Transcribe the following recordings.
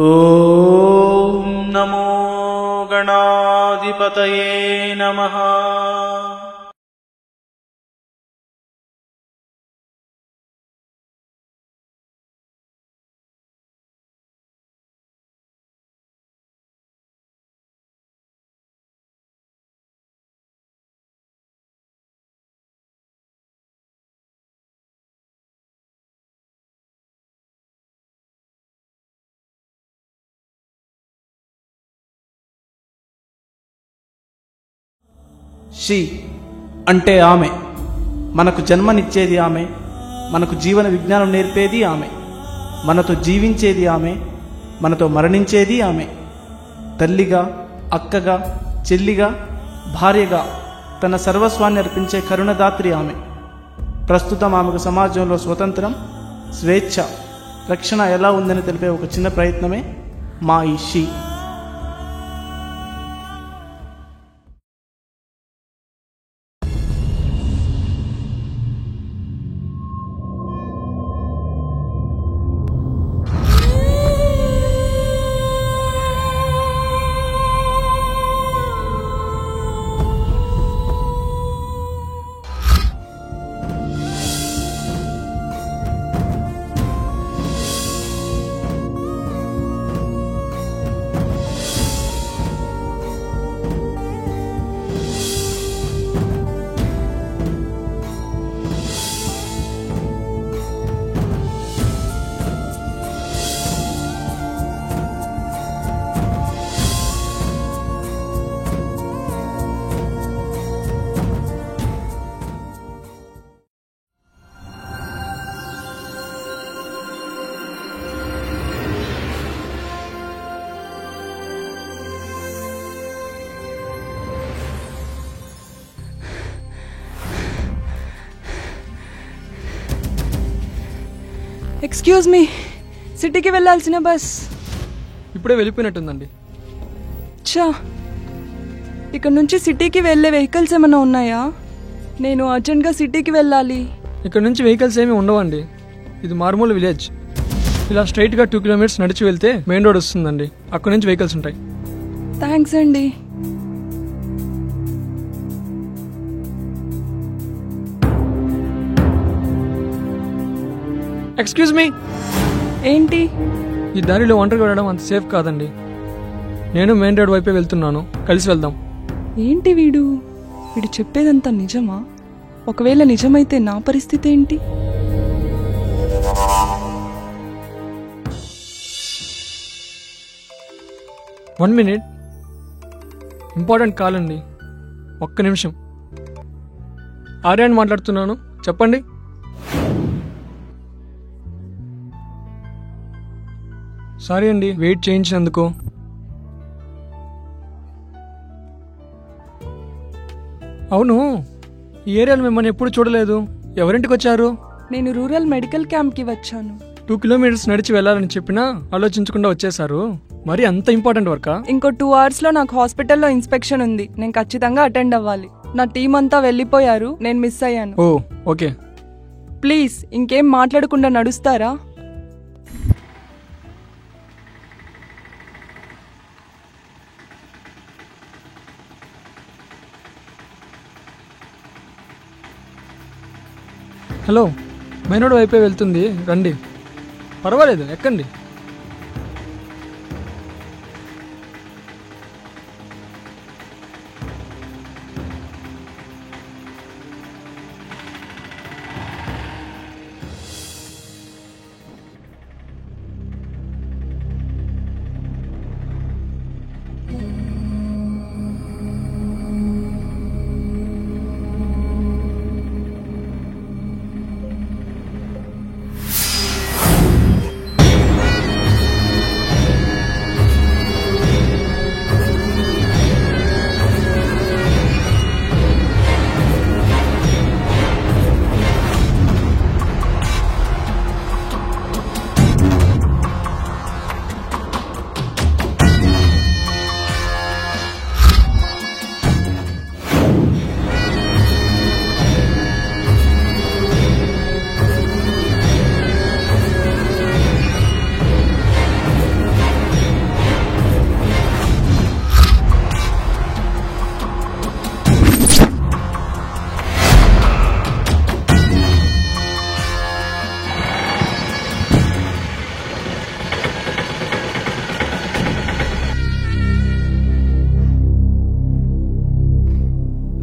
ఓం నమో గణాధిపతయే నమః. షీ అంటే ఆమె. మనకు జన్మనిచ్చేది ఆమె, మనకు జీవన విజ్ఞానం నేర్పేది ఆమె, మనతో జీవించేది ఆమె, మనతో మరణించేది ఆమె. తల్లిగా, అక్కగా, చెల్లిగా, భార్యగా తన సర్వస్వాన్ని అర్పించే కరుణదాత్రి ఆమె. ప్రస్తుతం ఆమెకు సమాజంలో స్వతంత్రం, స్వేచ్ఛ, రక్షణ ఎలా ఉందని తెలిపే ఒక చిన్న ప్రయత్నమే మా ఈ షీ. ఎక్స్క్యూజ్ మీ, సిటీకి వెళ్ళాల్సిన బస్ ఇప్పుడే వెళ్ళిపోయినట్టుందండి. ఛా, ఇక్కడ నుంచి సిటీకి వెళ్ళే వెహికల్స్ ఏమైనా ఉన్నాయా? నేను అర్జెంట్గా సిటీకి వెళ్ళాలి. ఇక్కడ నుంచి వెహికల్స్ ఏమీ ఉండవండి. ఇది మారుమూల విలేజ్. ఇలా స్ట్రైట్గా 2 కిలోమీటర్స్ నడిచి వెళ్తే మెయిన్ రోడ్ వస్తుందండి. అక్కడ నుంచి వెహికల్స్ ఉంటాయి. థ్యాంక్స్ అండి. Excuse me. ఏంటి? ఈ దారిలో ఒంటరిగా వెళ్ళడం అంత సేఫ్ కాదండి. నేను మెయిన్ రోడ్ వైపే వెళ్తున్నాను, కలిసి వెళ్దాం. ఏంటి వీడు చెప్పేదంతా నిజమా? ఒకవేళ నిజమైతే నా పరిస్థితి ఏంటి? వన్ మినిట్, ఇంపార్టెంట్ కాల్ అండి. ఒక్క నిమిషం. ఆర్యాన్ మాట్లాడుతున్నాను, చెప్పండి. సారీ అండి వెయిట్ చేయించినందుకు. అవును, ఈ ఏరియాలో మిమ్మల్ని ఎప్పుడు చూడలేదు. ఎవరింటికి వచ్చారు? నేను రూరల్ మెడికల్ క్యాంప్కి వచ్చాను. 2 కిలోమీటర్స్ నడిచి వెళ్ళాలని చెప్పినా ఆలోచించకుండా వచ్చేసారు. మరి అంత ఇంపార్టెంట్ వర్కా? ఇంకో 2 అవర్స్లో నాకు హాస్పిటల్లో ఇన్స్పెక్షన్ ఉంది. నేను ఖచ్చితంగా అటెండ్ అవ్వాలి. నా టీం అంతా వెళ్ళిపోయారు, నేను మిస్ అయ్యాను. ఓ ఓకే. ప్లీజ్ ఇంకేం మాట్లాడకుండా నడుస్తారా? హలో, మెయిన్ రోడ్ వైపే వెళ్తుంది, రండి. పర్వాలేదు, ఎక్కండి.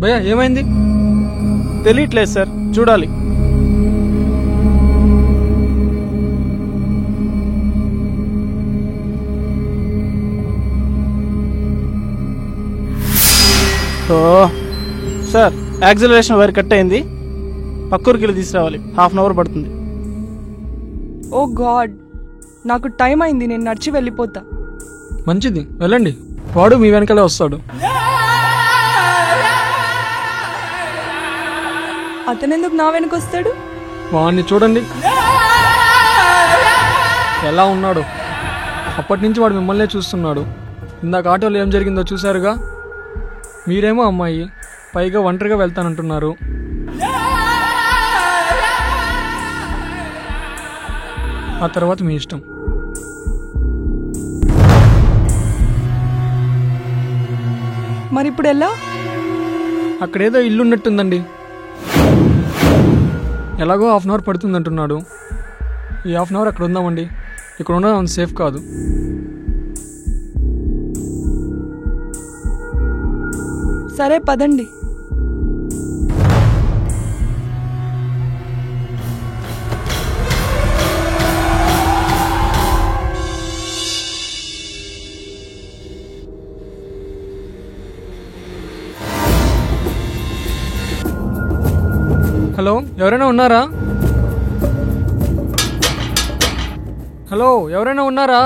భయ్యా ఏమైంది? తెలియట్లేదు సార్, చూడాలి. ఓ సార్, యాక్సిలరేషన్ వైర్ కట్ అయింది, పక్కూరికి వెళ్ళి తీసుకురావాలి. 1/2 అవర్ పడుతుంది. ఓ గాడ్, నాకు టైం అయింది, నేను నడిచి వెళ్ళిపోతా. మంచిది, వెళ్ళండి. వాడు మీ వెనకాలే వస్తాడు. అతనెందుకు నా వెనక వస్తాడు? వాడిని చూడండి ఎలా ఉన్నాడు. అప్పటి నుంచి వాడు మిమ్మల్నే చూస్తున్నాడు. ఇందాక ఆటోలో ఏం జరిగిందో చూశారుగా. మీరేమో అమ్మాయి, పైగా ఒంటరిగా వెళ్తానంటున్నారు. ఆ తర్వాత మీ ఇష్టం. మరి ఇప్పుడు ఎలా? అక్కడేదో ఇల్లు ఉన్నట్టుందండి. ఎలాగో 1/2 అవర్ పడుతుంది అంటున్నాడు. ఈ 1/2 అవర్ అక్కడ ఉందామండి. ఇక్కడ ఉండడం సేఫ్ కాదు. సరే పదండి. హలో, ఎవరైనా ఉన్నారా? హలో, ఎవరైనా ఉన్నారా?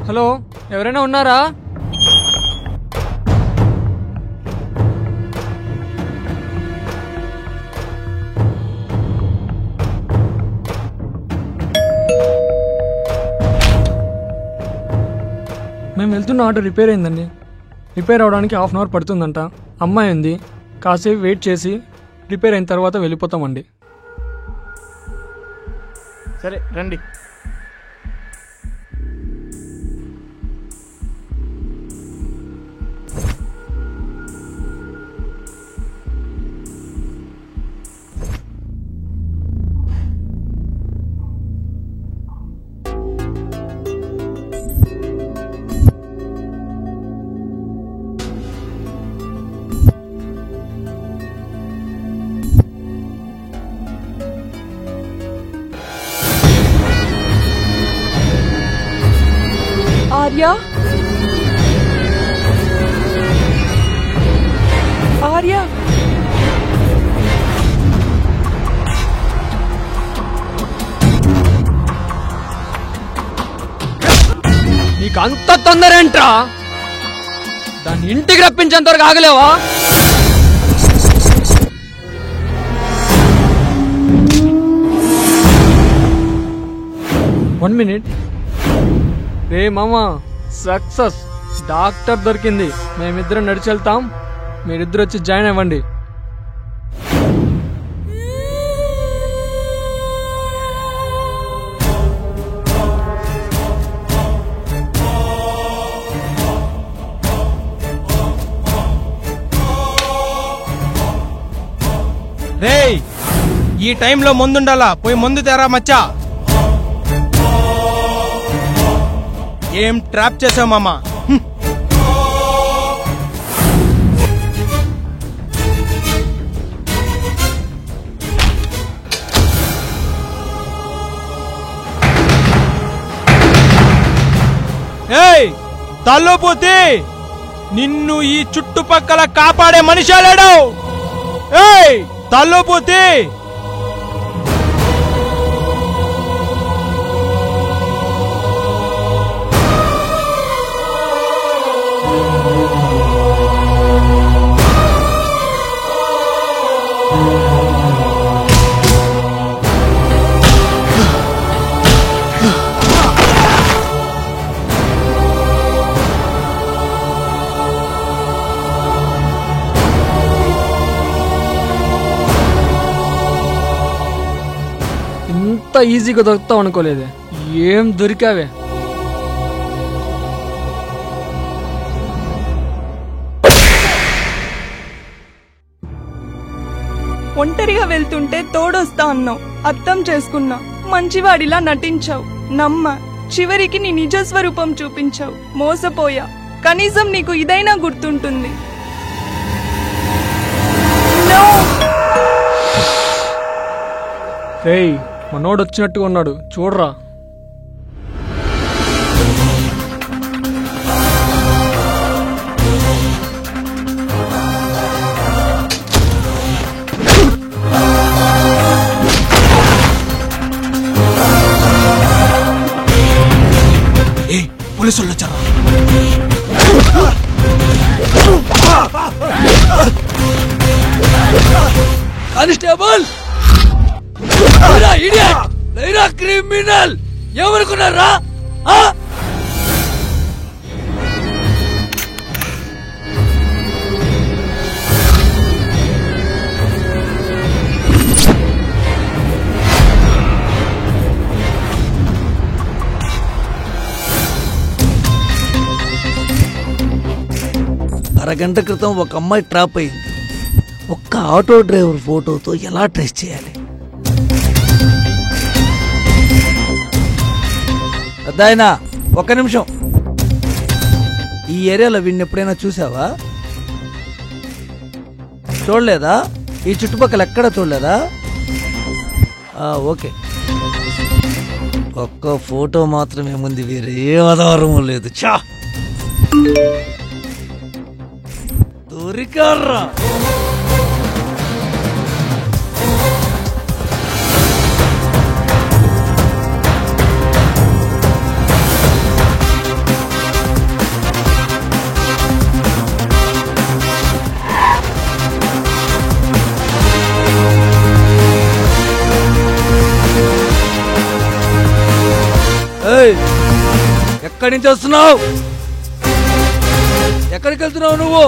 హలో, ఎవరైనా ఉన్నారా? మేము వెళ్తున్న ఆటో రిపేర్ అయిందండి. రిపేర్ అవడానికి 1/2 అవర్ పడుతుందంట. అమ్మాయి ఉంది, కాసేపు వెయిట్ చేసి రిపేర్ అయిన తర్వాత వెళ్ళిపోతామండి. సరే రండి. ఆర్య, ఆర్య, నీకు అంత తొందర ఏంట్రా? దాన్ని ఇంటికి రప్పించేంత వరకు ఆగలేవా? One minute. రే మామా, సక్సెస్. డాక్టర్ దొరికింది. మేమిద్దరం నడిచి వెళ్తాం, మీరిద్దరు వచ్చి జాయిన్ అవ్వండి. రేయ్, ఈ టైంలో ముందుండాలా, పోయి ముందు తెరా మచ్చా. ఏం ట్రాప్ చేసావు మామా? ఏయ్ తల్లుపోతే, నిన్ను ఈ చుట్టుపక్కల కాపాడే మనిషి లేడు. ఏయ్ తల్లుపోతే, ఇంత ఈజీగా దొరుకుతావు అనుకోలేదే. ఏం దొరికావే. ఒంటరిగా వెళ్తుంటే తోడొస్తా అన్నావు, అర్థం చేసుకున్నా, మంచివాడిలా నటించావు, నమ్మ. చివరికి నీ నిజ స్వరూపం చూపించావు. మోసపోయా. కనీసం నీకు ఇదైనా గుర్తుంటుంది. రేయ్ మనోడు వచ్చినట్టుగా ఉన్నాడు చూడరా. పోలీసులు వచ్చారా? కానిస్టేబుల్ క్రిమినల్ ఎవరుకున్నారా? అరగంట క్రితం ఒక అమ్మాయి ట్రాప్ అయింది. ఒక్క ఆటో డ్రైవర్ ఫోటోతో ఎలా ట్రేస్ చేయాలి? అదాయనా ఒక్క నిమిషం. ఈ ఏరియాలో వీడిని ఎప్పుడైనా చూసావా? చూడలేదా? ఈ చుట్టుపక్కల ఎక్కడ చూడలేదా? ఓకే. ఒక్క ఫోటో మాత్రమే ఉంది, వేరే ఏ ఆధారము లేదు. చా దొరికారా? ఎక్కడి నుంచి వస్తున్నావు? ఎక్కడికి వెళ్తున్నావు నువ్వు?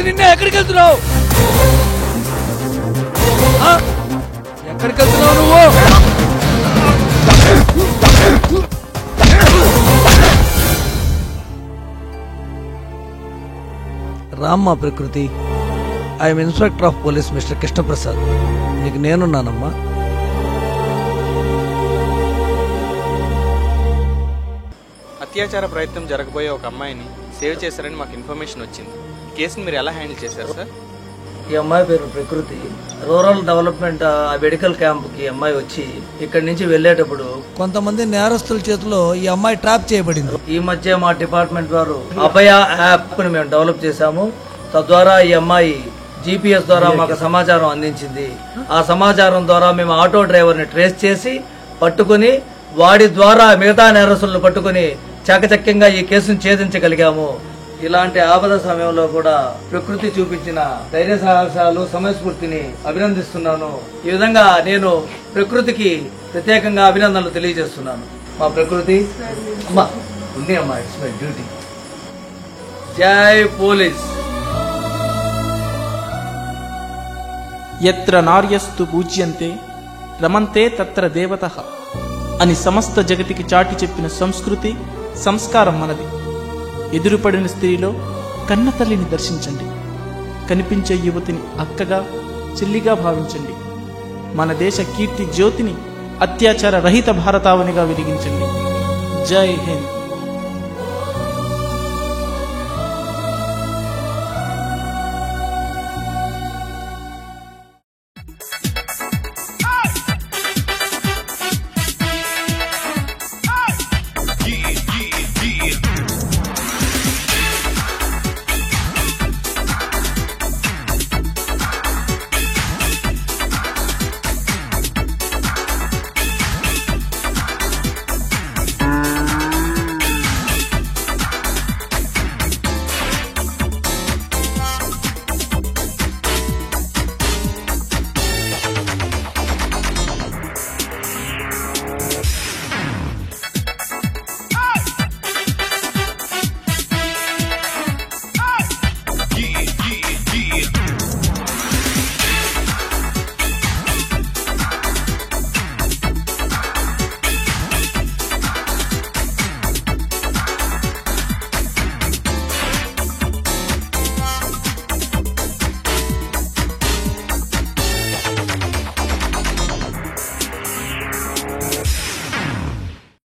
నిన్నే ఎక్కడికి వెళ్తున్నావు? ఎక్కడికి వెళ్తున్నావు నువ్వు? రామ్మా ప్రకృతి. I'm inspector of police mister Krishnaprasad. నీకు నేనున్నానమ్మా. అత్యాచార ప్రయత్నం జరగబోయే ఒక అమ్మాయిని సేవ్ చేశారని మాకు ఇన్ఫర్మేషన్ వచ్చింది. కేసుని మీరు ఎలా హ్యాండిల్ చేశారు సార్? ఈ అమ్మాయి పేరు ప్రకృతి. రూరల్ డెవలప్మెంట్ మెడికల్ క్యాంప్ కి అమ్మాయి వచ్చి ఇక్కడి నుంచి వెళ్లేటప్పుడు కొంతమంది నేరస్తుల చేతిలో ఈ అమ్మాయి ట్రాప్ చేయబడింది. ఈ మధ్య మా డిపార్ట్మెంట్ వారు అభయ యాప్ ని మేము డెవలప్ చేశాము. తద్వారా ఈ అమ్మాయి GPS ద్వారా మాకు సమాచారం అందించింది. ఆ సమాచారం ద్వారా మేము ఆటో డ్రైవర్ ని ట్రేస్ చేసి పట్టుకుని వాడి ద్వారా మిగతా నేరస్తులను పట్టుకుని చాకచక్యంగా ఈ కేసును ఛేదించగలిగాము. ఇలాంటి ఆపద సమయంలో కూడా ప్రకృతి చూపించిన ధైర్య సాహసాలు, సమయస్ఫూర్తిని అభినందిస్తున్నాను. ఈ విధంగా నేను ప్రకృతికి ప్రత్యేకంగా అభినందనలు తెలియజేస్తున్నాను. మా ప్రకృతి అమ్మా ఉంది అమ్మా, ఇట్స్ మై డ్యూటీ. జై పోలీస్. యత్ర నార్యస్తు పూజ్యంతే రమంతే తత్ర దేవతః అని సమస్త జగతికి చాటి చెప్పిన సంస్కృతి, సంస్కారం మనది. ఎదురుపడిన స్త్రీలో కన్నతల్లిని దర్శించండి. కనిపించే యువతిని అక్కగా, చెల్లిగా భావించండి. మన దేశ కీర్తి జ్యోతిని అత్యాచార రహిత భారతావనిగా వెలిగించండి. జై హింద్.